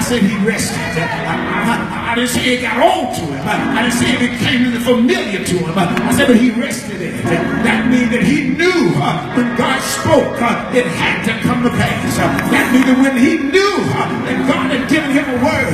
said he rested. I didn't say it got old to him. I didn't say it became familiar to him. I said, but he rested in it. That means that he knew when God spoke, it had to come to pass. That means that when he knew that God had given him a word,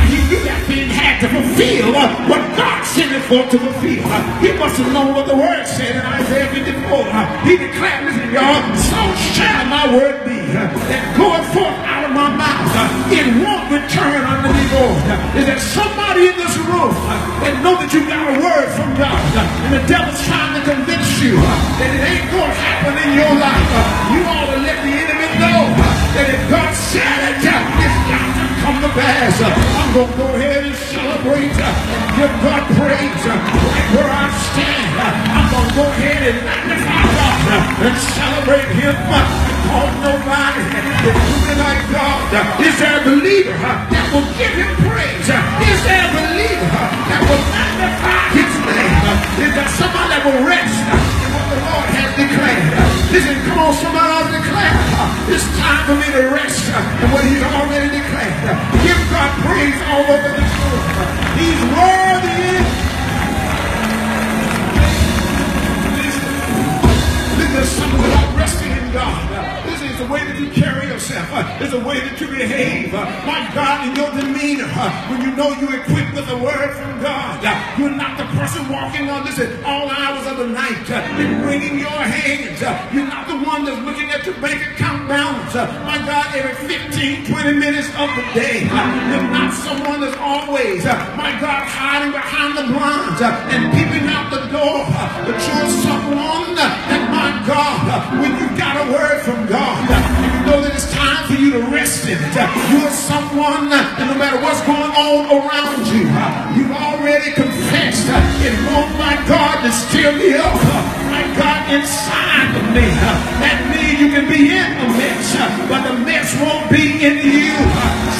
he knew that thing had to fulfill what God sent it for to fulfill. He must have known what the word said in Isaiah 54. He declared, listen, y'all, so shall my word be that goeth forth out of my mouth. It won't return unto me void. Is there somebody in this room that know that you got a word from God, and the devil's trying to convince you that it ain't going to happen in your life? You ought to let the enemy know that if God said it, it's got to come to pass. I'm going to go ahead and celebrate and give God praise right where I stand. I'm going to go ahead and magnify God and celebrate him. Because nobody is doing like God. Is there a believer that will give him praise? Is there a believer that will magnify his name? Is there somebody that will rest in what the Lord has declared? Listen, come on, somebody else declare. It's time for me to rest in what he's already declared. Give God praise all over this room. He's worthy. There's something about resting in God. This is the way that you carry yourself. It's the way that you behave. My God, in your demeanor, when you know you're equipped with the word from God, you're not the person walking on this at all hours of the night and wringing your hands. You're not the one that's looking at your bank account balance. My God, every 15, 20 minutes of the day. You're not someone that's always, my God, hiding behind the blinds and peeping out the door. But you're someone that, my God, when you got a word from God, you know that it's time for you to rest in it. You're someone that no matter what's going on around you, you've already confessed it won't, my God, to still be up, my God, inside of me. That means you can be in the mess, but the mess won't be in you.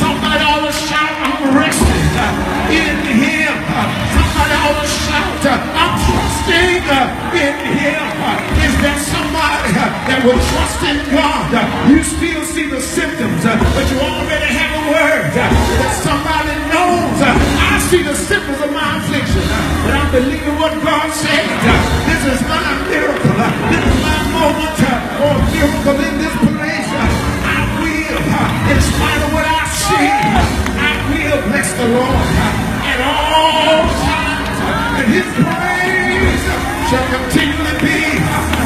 Somebody always shout, I'm resting in him. Somebody always shout, I'm trusting in him. Is there somebody that will trust in God? You still see the symptoms, but you already have a word. That somebody knows, I see the symptoms of my affliction, but I'm believing what God said. This is my miracle. This is my moment for a miracle in this place. I will, in spite of what I see, I will bless the Lord at all times, and his praise shall continually be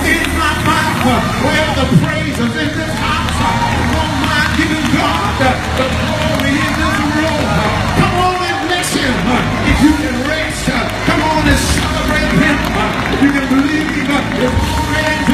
in my mouth. Well, the praise is in this house. Don't mind giving God the glory in this room. Come on and bless him. If you can rest, come on and celebrate him. If you can believe his praise